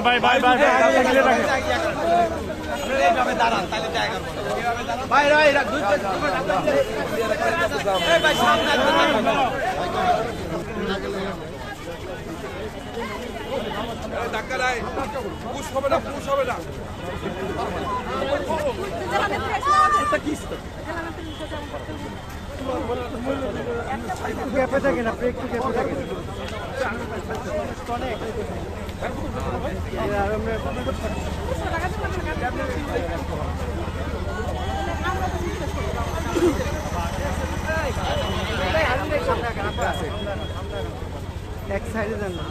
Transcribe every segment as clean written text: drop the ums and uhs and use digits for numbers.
ভাই ভাই ভাই ধাক্কা নাই, পুশ হবে না, পুশ হবে না। গ্যাপে থাকে না, একটু গ্যাপে থাকে। এক সাইডে যান না।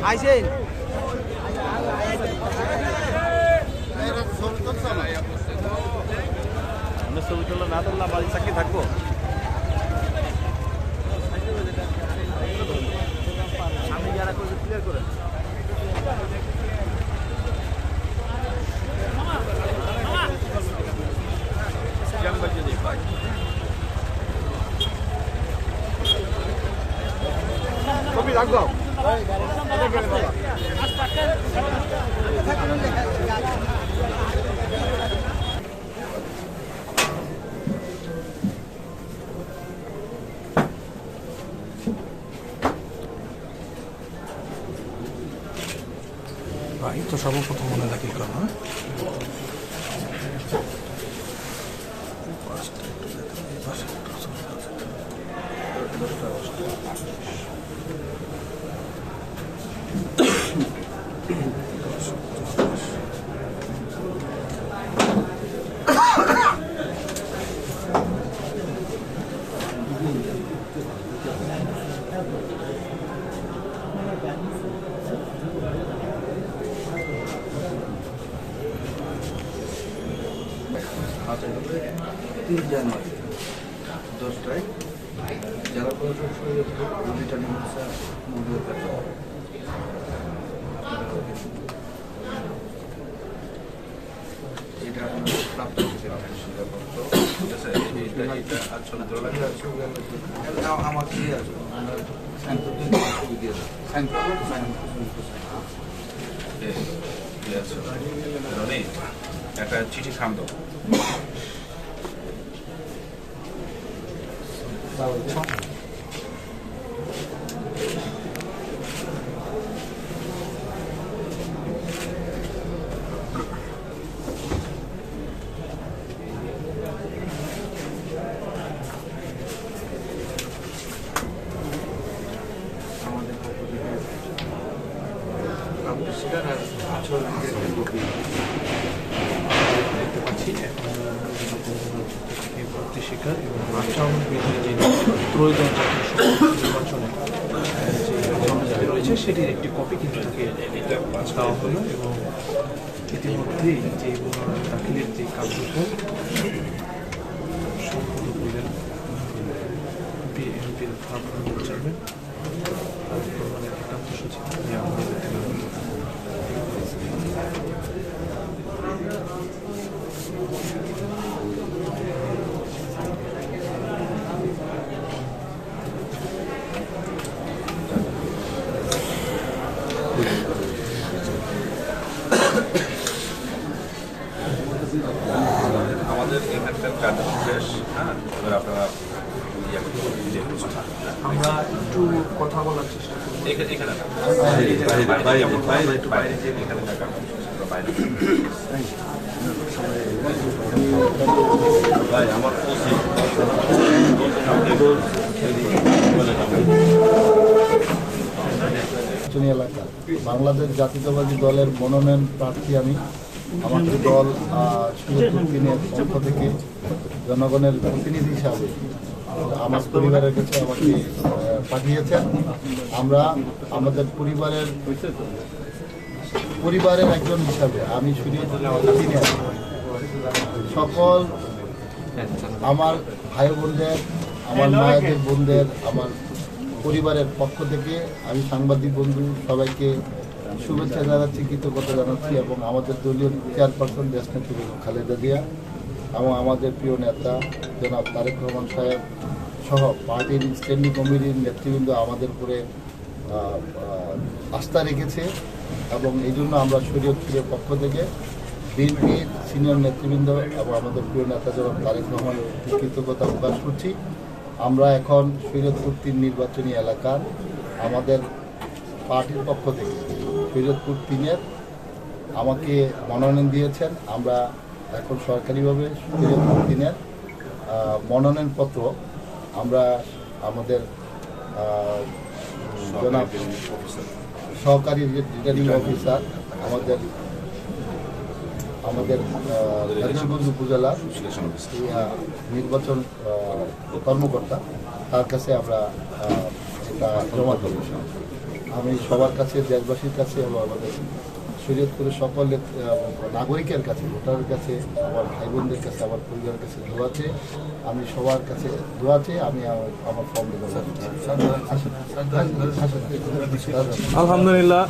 আইসেন ছবি তোলা না তুললাম বাড়ি চাকরি থাকবো। সামনে যারা করবে ক্লিয়ার করে ছবি রাখবো। ভাই তো সর্বপ্রথম মনে দাখিল করো। জানুয়ারি 10টায় জেলা প্রশাসন রিটার্নিং অফিসার মন্ডল এটা আপনার প্রাপ্ত আমার কি আছে একটা চিঠি খাম দাও। আমাদের পক্ষ থেকে আবিষ্কার আর আচরণ দেখতে পাচ্ছি ভর্তি শিকার এবং আচরণ বিধির যে প্রয়োজন নির্বাচনে যে রয়েছে সেটির একটি কপি কিন্তু তাকে দেওয়া হলো এবং ইতিমধ্যেই যে দাখিলের যে কার্যক্রম সম্পূর্ণ করলেন বিএনপির ভারপ্রাপ্ত চেয়ারম্যান একান্ত সচিব আমাদের এখানকার কার্যক্রম বেশ, হ্যাঁ, আপনারা আমরা একটু কথা বলার চেষ্টা করি এখানে বাইরে আমরা পাই না। নির্বাচনী এলাকা বাংলাদেশ জাতীয়তাবাদী দলের মনোনয়ন প্রার্থী আমি। আমাকে দল দিনের পক্ষ থেকে জনগণের প্রতিনিধি হিসাবে আমার পরিবারের কাছে আমাকে পাঠিয়েছেন। আমরা আমাদের পরিবারের একজন হিসাবে আমি দিনের সকল আমার ভাই বোনদের, আমার মায়েদের বোনদের, আমার পরিবারের পক্ষ থেকে আমি সাংবাদিক বন্ধু সবাইকে শুভেচ্ছা জানাচ্ছি, কৃতজ্ঞতা জানাচ্ছি এবং আমাদের দলীয় চেয়ারপারসন দেশনেত্রী খালেদা জিয়া এবং আমাদের প্রিয় নেতা জনাব তারেক রহমান সাহেব সহ পার্টির স্ট্যান্ডিং কমিটির নেতৃবৃন্দ আমাদের উপরে আস্থা রেখেছে এবং এই জন্য আমরা শরীয়তপুরের পক্ষ থেকে বিএনপির সিনিয়র নেতৃবৃন্দ এবং আমাদের প্রিয় নেতা জনাব তারেক রহমানের কৃতজ্ঞতা প্রকাশ করছি। আমরা এখন শরীয়তপুর 3 নির্বাচনী এলাকার আমাদের পার্টির পক্ষ থেকে শরীয়তপুর 3-এর আমাকে মনোনয়ন দিয়েছেন। আমরা এখন সরকারিভাবে শরীয়তপুর 3-এর মনোনয়নপত্র আমরা আমাদের জনাব সহকারী রিটার্নিং অফিসার আমাদের হাজিরগঞ্জ উপজেলার নির্বাচন কর্মকর্তা তার কাছে আমরা এটা জমা দেব। আমি সবার কাছে, দেশবাসীর কাছে এবং আমাদের শরীয়তপুরের সকল নাগরিকের কাছে, ভোটারের কাছে, আমার ভাই বোনদের কাছে, আমার পরিবারের কাছে দোয়া আছে। আমি সবার কাছে দোয়া আছে। আমি আমার ফর্ম দেবো। আলহামদুলিল্লাহ।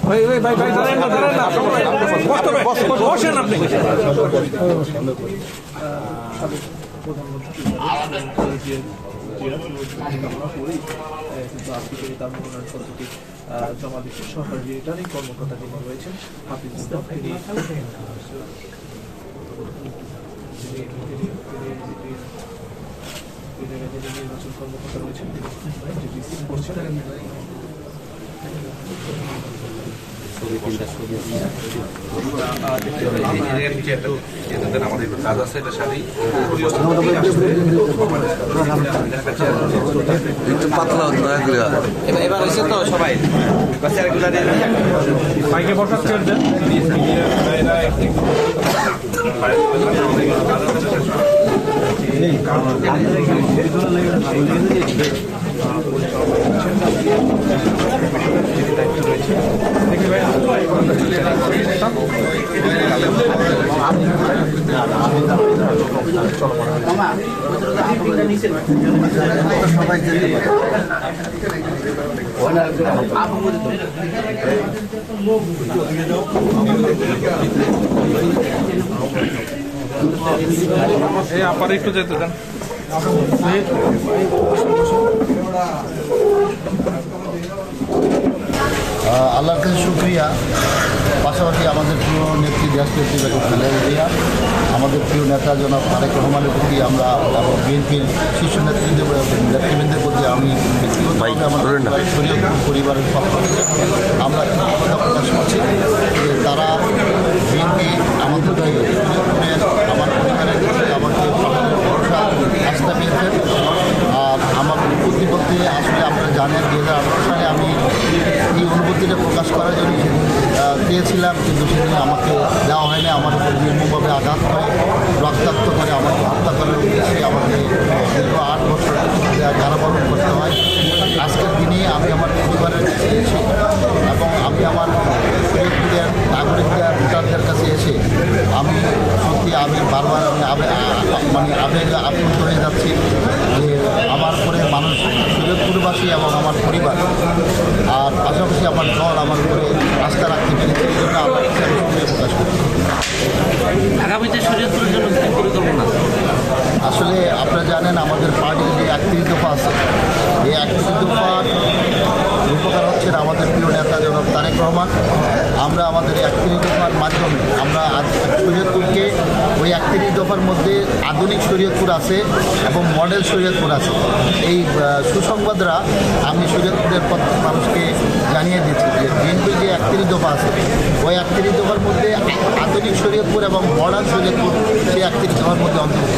জমা দিচ্ছে সরকারি রিটার্নিং কর্মকর্তা যিনি রয়েছেন হাফিজ মুস্তাফা, নির্বাচন কর্মকর্তা রয়েছেন তিনি রিসিভ করছেন। আমাদের কাজ আছে এটার সাথেই পাতলা এবার হয়েছে তো সবাই বাইকে বসাচ্ছে আপার একটু যেতে দেন। আল্লাহর কাছে শুকরিয়া। পাশাপাশি আমাদের প্রিয় নেত্রী দেশনেত্রী বেগম খালেদা জিয়া, আমাদের প্রিয় নেতা জনাব তারেক রহমানের প্রতি আমরা এবং বিএনপির শীর্ষ নেতৃবৃন্দের প্রতি আমি ব্যক্তিগতভাবে আমাদের শরীয়তপুর পরিবারের পক্ষ থেকে আমরা কৃতজ্ঞতা প্রকাশ করছি যে তারা বিএনপি আমাদের শরীয়তপুরের আমার পরিবারের কাছে আমাকে ভরসা আস্থা পেয়েছেন। আর আমার অনুভূতি বলতে আসলে আপনারা জানেন 2018 সালে আমি এই অনুভূতিটা প্রকাশ করার জন্য চেয়েছিলাম, কিন্তু সেদিন আমাকে দেওয়া হয়নি। আমার উপর নির্মমভাবে আঘাত করে রক্তাক্ত করে আমাকে হত্যা করার উদ্দেশ্যে আমাকে দীর্ঘ 8 বছর কারাবরণ করতে হয়। আজকের দিনে আমি আমার পরিবারের কাছে এসে এবং আমি আমার শরীয়তপুরের নাগরিকদের ভোটারদের কাছে এসে আমি সত্যি বারবার আমি আবেগে আপ্লুত হয়ে যাচ্ছি যে আমার পরে মানুষ শরীয়তপুরবাসী এবং আমার পরিবার আর পাশাপাশি আমার দল আমার উপরে আস্থা রাখতে পেরেছে। এই জন্য আমার প্রকাশ করছি। আগামীতে শরীয়তপুরের জন্য কি পরিকল্পনা? আসলে আপনারা জানেন আমাদের পার্টির যে 31 দফা আছে, এই 31 দফার উপকার হচ্ছেন আমাদের প্রিয় নেতা জনাব তারেক রহমান। আমরা আমাদের 31 দফার মাধ্যমে আমরা আজ শরীয়তপুরকে ওই 31 দফার মধ্যে আধুনিক শরীয়তপুর আছে এবং মডেল শরীয়তপুর আছে। এই সুসংবাদরা আমি শরীয়তপুরের প্রত্যেক মানুষকে জানিয়ে দিচ্ছি যে বিএনপির যে 31 দফা আছে ওই 31 দফার মধ্যে আধুনিক শরীয়তপুর এবং মডার্ন শরীয়তপুর সেই 31 দফার মধ্যে অন্তর্ভুক্ত।